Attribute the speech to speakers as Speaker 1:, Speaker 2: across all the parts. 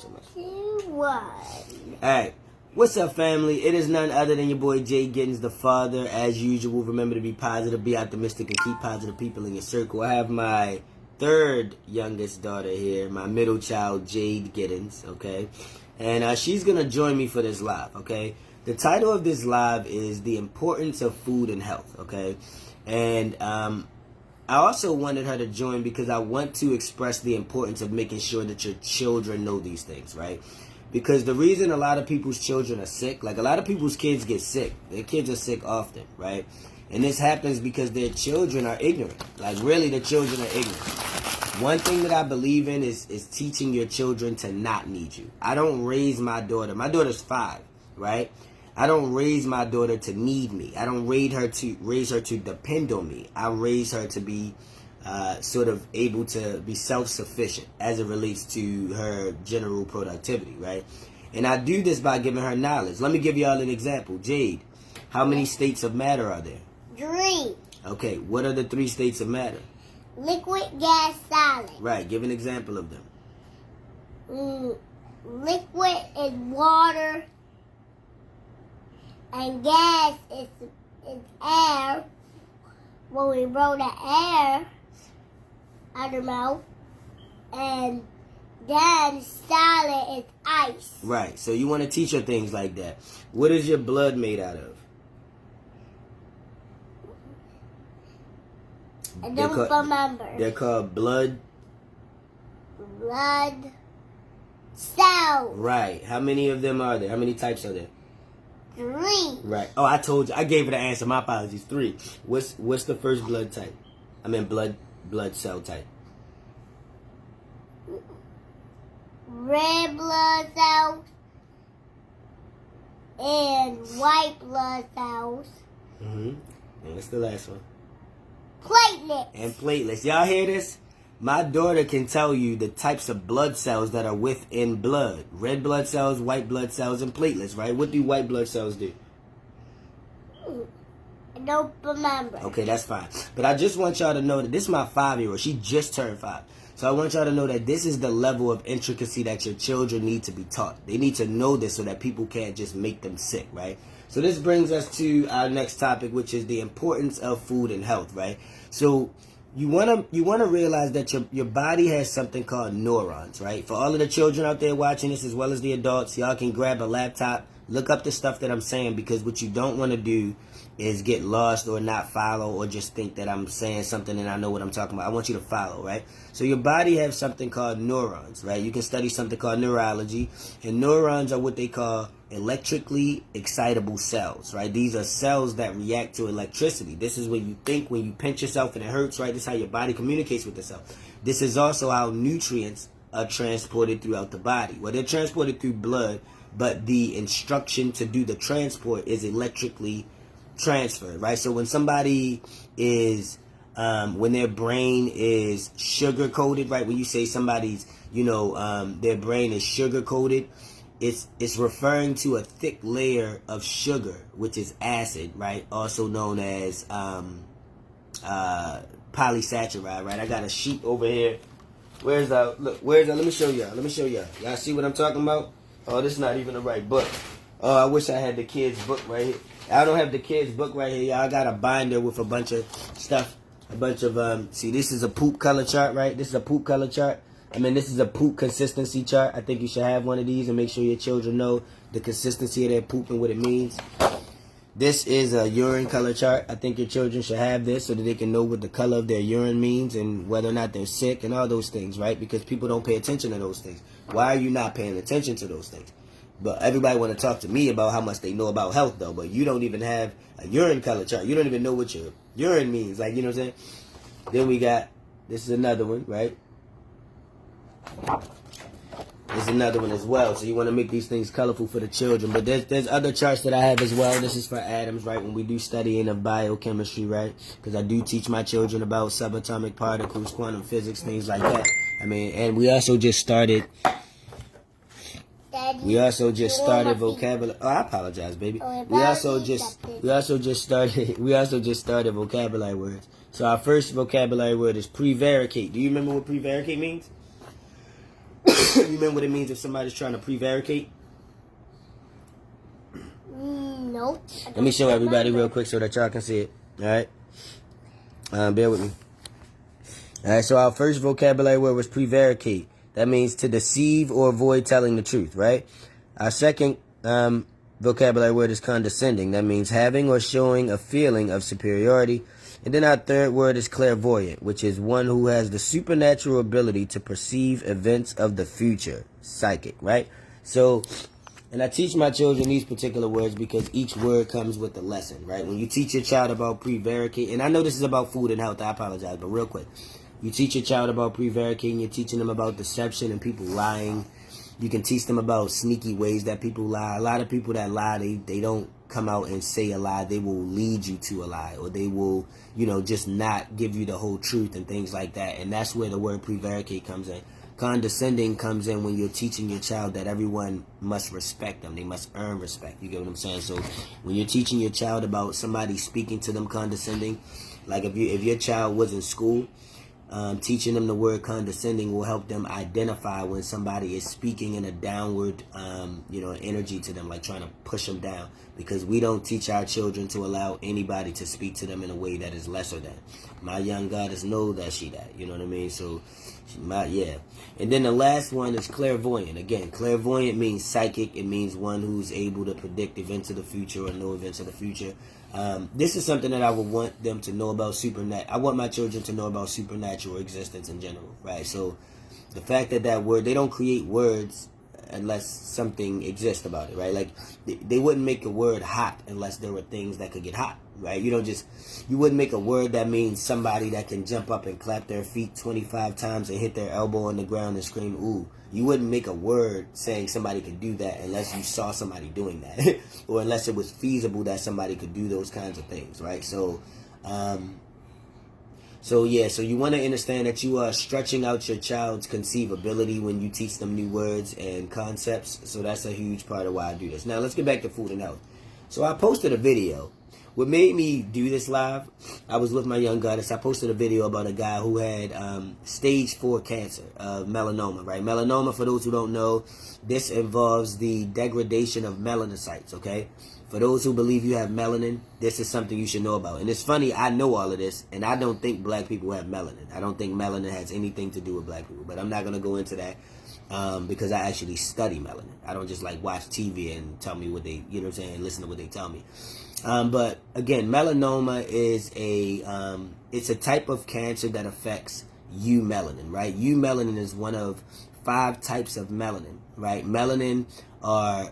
Speaker 1: so much.
Speaker 2: 2, 1.
Speaker 1: Alright. What's up, family? It is none other than your boy Jay Giddens, the father. As usual, remember to be positive, be optimistic, and keep positive people in your circle. I have my third youngest daughter here, my middle child, Jade Giddens, okay? And she's going to join me for this live, okay? The title of this live is The Importance of Food and Health, okay? And I also wanted her to join because I want to express the importance of making sure that your children know these things, right? Because the reason a lot of people's children are sick, like a lot of people's kids get sick. Their kids are sick often, right? And this happens because their children are ignorant. Like really, the children are ignorant. One thing that I believe in is teaching your children to not need you. I don't raise my daughter. My daughter's 5, right? I don't raise my daughter to need me. I don't raise her to depend on me. I raise her to be sort of able to be self-sufficient as it relates to her general productivity, right? And I do this by giving her knowledge. Let me give y'all an example. Jade, how many states of matter are there?
Speaker 2: 3.
Speaker 1: Okay, what are the 3 states of matter?
Speaker 2: Liquid, gas, solid.
Speaker 1: Right, give an example of them.
Speaker 2: Liquid is water, and gas is air. When we blow the air out the mouth, and then solid is ice.
Speaker 1: Right, so you want to teach her things like that. What is your blood made out of?
Speaker 2: I don't remember.
Speaker 1: They're called blood
Speaker 2: cells.
Speaker 1: Right. How many of them are there? How many types are there?
Speaker 2: 3.
Speaker 1: Right. Oh, I told you. I gave her the answer. My apologies. 3. What's the first blood type? I mean blood cell type.
Speaker 2: Red blood cells and white blood cells.
Speaker 1: And what's the last one?
Speaker 2: Platelets.
Speaker 1: And platelets. Y'all hear this? My daughter can tell you the types of blood cells that are within blood. Red blood cells, white blood cells, and platelets, right? What do white blood cells do?
Speaker 2: I don't remember.
Speaker 1: Okay, that's fine. But I just want y'all to know that this is my 5-year-old. She just turned 5. So I want y'all to know that this is the level of intricacy that your children need to be taught. They need to know this so that people can't just make them sick, right? So this brings us to our next topic, which is the importance of food and health, right? So you wanna realize that your body has something called neurons, right? For all of the children out there watching this as well as the adults, y'all can grab a laptop, look up the stuff that I'm saying, because what you don't want to do is get lost or not follow or just think that I'm saying something and I know what I'm talking about. I want you to follow, right? So your body has something called neurons, right? You can study something called neurology, and neurons are what they call electrically excitable cells, right? These are cells that react to electricity. This is when you think, when you pinch yourself and it hurts, right? This is how your body communicates with itself. This is also how nutrients are transported throughout the body. Well, they're transported through blood, but the instruction to do the transport is electrically transferred, right? So when somebody is when their brain is sugar coated, right? When you say somebody's, their brain is sugar coated, it's referring to a thick layer of sugar, which is acid, right? Also known as polysaccharide, right? I got a sheet over here. Where's that? Let me show y'all. Y'all see what I'm talking about? Oh, this is not even the right book. Oh, I wish I had the kids' book right here. I don't have the kids' book right here, y'all. I got a binder with a bunch of stuff. A bunch of, see, this is a poop color chart, right? This is a poop color chart. This is a poop consistency chart. I think you should have one of these and make sure your children know the consistency of their poop and what it means. This is a urine color chart. I think your children should have this so that they can know what the color of their urine means and whether or not they're sick and all those things, right? Because people don't pay attention to those things. Why are you not paying attention to those things? But everybody want to talk to me about how much they know about health, though. But you don't even have a urine color chart. You don't even know what your urine means. Like, you know what I'm saying? Then we got, this is another one, right? There's another one as well. So you want to make these things colorful for the children. But there's other charts that I have as well. This is for atoms, right? When we do studying of biochemistry, right? Because I do teach my children about subatomic particles, quantum physics, things like that. And we also just started... We also just started vocabulary. Oh, I apologize, baby. We also just started vocabulary words. So our first vocabulary word is prevaricate. Do you remember what prevaricate means? You remember what it means if somebody's trying to prevaricate?
Speaker 2: Nope.
Speaker 1: Let me show everybody real quick so that y'all can see it. All right? Bear with me. All right, so our first vocabulary word was prevaricate. That means to deceive or avoid telling the truth, right? Our second vocabulary word is condescending. That means having or showing a feeling of superiority. And then our third word is clairvoyant, which is one who has the supernatural ability to perceive events of the future. Psychic, right? So, and I teach my children these particular words because each word comes with a lesson, right? When you teach your child about prevaricate, and I know this is about food and health, I apologize, but real quick. You teach your child about prevaricating, you're teaching them about deception and people lying. You can teach them about sneaky ways that people lie. A lot of people that lie, they don't come out and say a lie. They will lead you to a lie, or they will, just not give you the whole truth and things like that. And that's where the word prevaricate comes in. Condescending comes in when you're teaching your child that everyone must respect them. They must earn respect. You get what I'm saying? So when you're teaching your child about somebody speaking to them condescending, like if your child was in school, teaching them the word condescending will help them identify when somebody is speaking in a downward, energy to them, like trying to push them down. Because we don't teach our children to allow anybody to speak to them in a way that is lesser than. My young goddess know that she that. You know what I mean? So, And then the last one is clairvoyant. Again, clairvoyant means psychic. It means one who's able to predict events of the future or know events of the future. This is something that I would want them to know about I want my children to know about supernatural existence in general, right? So the fact that word, they don't create words unless something exists about it, right? Like they wouldn't make a word hot unless there were things that could get hot, right? You wouldn't make a word that means somebody that can jump up and clap their feet 25 times and hit their elbow on the ground and scream, ooh. You wouldn't make a word saying somebody could do that unless you saw somebody doing that. Or unless it was feasible that somebody could do those kinds of things, right? So you want to understand that you are stretching out your child's conceivability when you teach them new words and concepts. So that's a huge part of why I do this. Now, let's get back to food and health. So I posted a video. What made me do this live, I was with my young goddess. I posted a video about a guy who had stage 4 cancer, melanoma, right? Melanoma, for those who don't know, this involves the degradation of melanocytes, okay? For those who believe you have melanin, this is something you should know about. And it's funny, I know all of this, and I don't think black people have melanin. I don't think melanin has anything to do with black people, but I'm not going to go into that because I actually study melanin. I don't just watch TV and tell me what they, listen to what they tell me. But again, melanoma is it's a type of cancer that affects eumelanin, right? Eumelanin is one of 5 types of melanin, right? Melanin are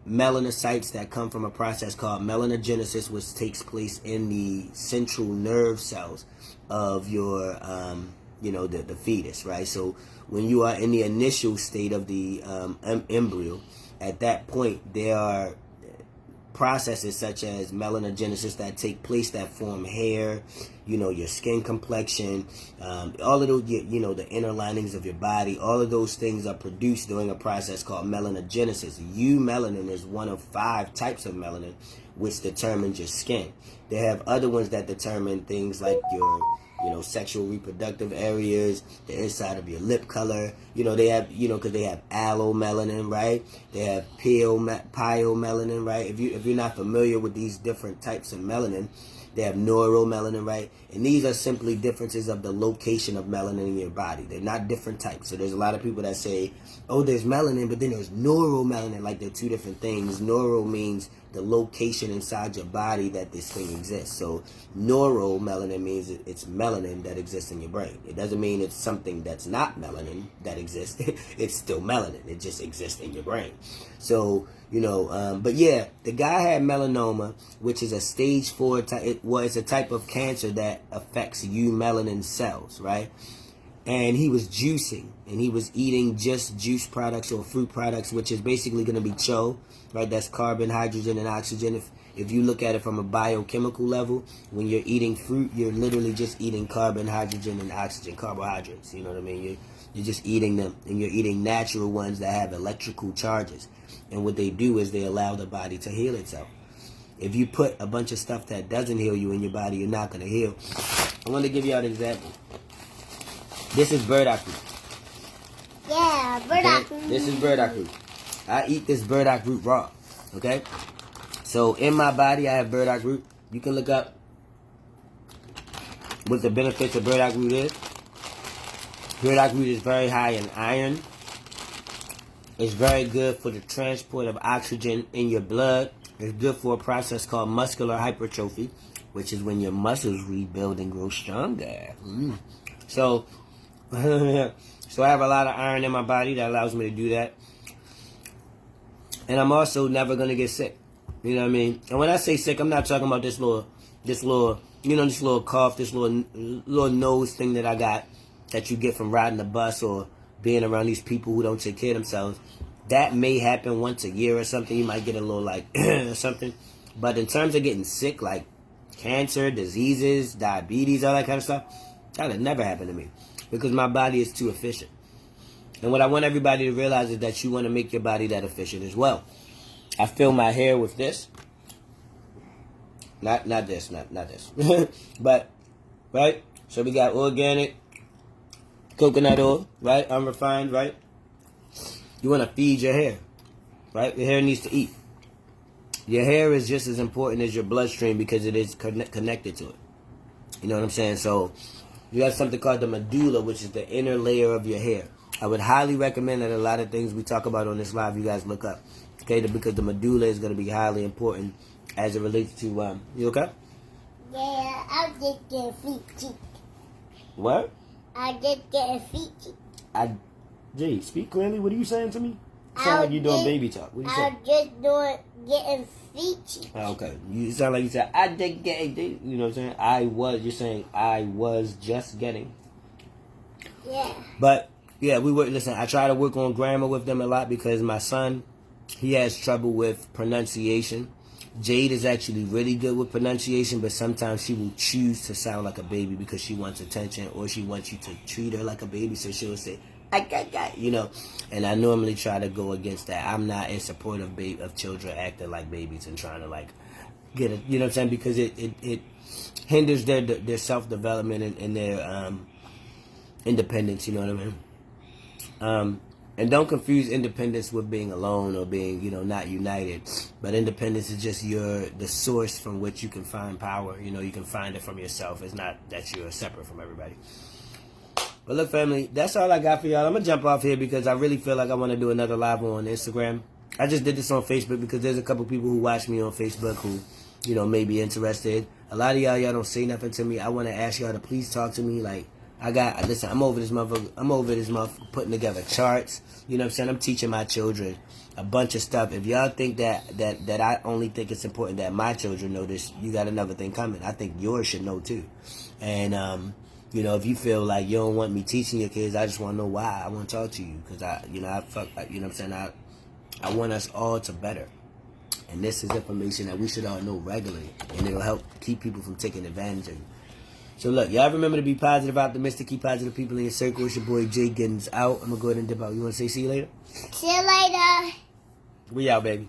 Speaker 1: melanocytes that come from a process called melanogenesis, which takes place in the central nerve cells of your, the fetus, right? So when you are in the initial state of the embryo, at that point, there are processes such as melanogenesis that take place that form hair, your skin complexion, all of those, the inner linings of your body, all of those things are produced during a process called melanogenesis. Eumelanin is one of 5 types of melanin, which determines your skin. They have other ones that determine things like your sexual reproductive areas, the inside of your lip color. They have, because they have allomelanin, right? They have pyomelanin, right? If you're not familiar with these different types of melanin, they have neuromelanin, right? And these are simply differences of the location of melanin in your body. They're not different types. So there's a lot of people that say, oh, there's melanin, but then there's neuromelanin, like they're 2 different things. Neuro means the location inside your body that this thing exists. So neuromelanin means it's melanin that exists in your brain. It doesn't mean it's something that's not melanin that exists. It's still melanin. It just exists in your brain. So, but yeah, the guy had melanoma, which is a stage 4 type. It's a type of cancer that affects eumelanin cells, right? And he was juicing, and he was eating just juice products or fruit products, which is basically going to be CHO, right? That's carbon, hydrogen, and oxygen. If you look at it from a biochemical level, when you're eating fruit, you're literally just eating carbon, hydrogen, and oxygen, carbohydrates. You know what I mean? You're just eating them, and you're eating natural ones that have electrical charges. And what they do is they allow the body to heal itself. If you put a bunch of stuff that doesn't heal you in your body, you're not going to heal. I want to give you an example. This is burdock root.
Speaker 2: Yeah, burdock root.
Speaker 1: This is burdock root. I eat this burdock root raw. Okay? So in my body, I have burdock root. You can look up what the benefits of burdock root is. Burdock root is very high in iron. It's very good for the transport of oxygen in your blood. It's good for a process called muscular hypertrophy, which is when your muscles rebuild and grow stronger. So I have a lot of iron in my body that allows me to do that. And I'm also never going to get sick. You know what I mean? And when I say sick, I'm not talking about this little cough, this little nose thing that I got that you get from riding the bus or being around these people who don't take care of themselves. That may happen once a year or something. You might get a little like something. But in terms of getting sick, like cancer, diseases, diabetes, all that kind of stuff, that would never happen to me because my body is too efficient. And what I want everybody to realize is that you want to make your body that efficient as well. I fill my hair with this. Not this. But, right? So we got organic coconut oil, right? Unrefined, right? You want to feed your hair, right? Your hair needs to eat. Your hair is just as important as your bloodstream because it is connected to it. You know what I'm saying? So you have something called the medulla, which is the inner layer of your hair. I would highly recommend that a lot of things we talk about on this live, you guys look up. Okay? Because the medulla is going to be highly important as it relates to, you okay?
Speaker 2: Yeah, I'm just getting feet.
Speaker 1: What?
Speaker 2: I'm just getting feet.
Speaker 1: Jay, speak clearly. What are you saying to me? You sound like you're doing baby talk. What are you saying?
Speaker 2: I'm just getting feet.
Speaker 1: Okay. You sound like you said, I did get, you know what I'm saying? You're saying, I was just getting.
Speaker 2: Yeah.
Speaker 1: But, yeah, listen, I try to work on grammar with them a lot because my son, he has trouble with pronunciation. Jade is actually really good with pronunciation, but sometimes she will choose to sound like a baby because she wants attention or she wants you to treat her like a baby, so she'll say, you know, and I normally try to go against that. I'm not in support of children acting like babies and trying to like get it, you know what I'm saying, because it hinders their self-development and their independence, you know what I mean? And don't confuse independence with being alone or being, you know, not united. But independence is just the source from which you can find power. You know, you can find it from yourself. It's not that you're separate from everybody. But look, family, that's all I got for y'all. I'm going to jump off here because I really feel like I want to do another live on Instagram. I just did this on Facebook because there's a couple people who watch me on Facebook who, you know, may be interested. A lot of y'all don't say nothing to me. I want to ask y'all to please talk to me. Like, listen, I'm over this motherfucker putting together charts. You know what I'm saying? I'm teaching my children a bunch of stuff. If y'all think that I only think it's important that my children know this, you got another thing coming. I think yours should know too. And, you know, if you feel like you don't want me teaching your kids, I just want to know why. I want to talk to you because you know what I'm saying? I want us all to better. And this is information that we should all know regularly. And it'll help keep people from taking advantage of you. So look, y'all remember to be positive, optimistic, keep positive people in your circle. It's your boy Jay Giddens out. I'm going to go ahead and dip out. You want to say see you later?
Speaker 2: See you later.
Speaker 1: We out, baby.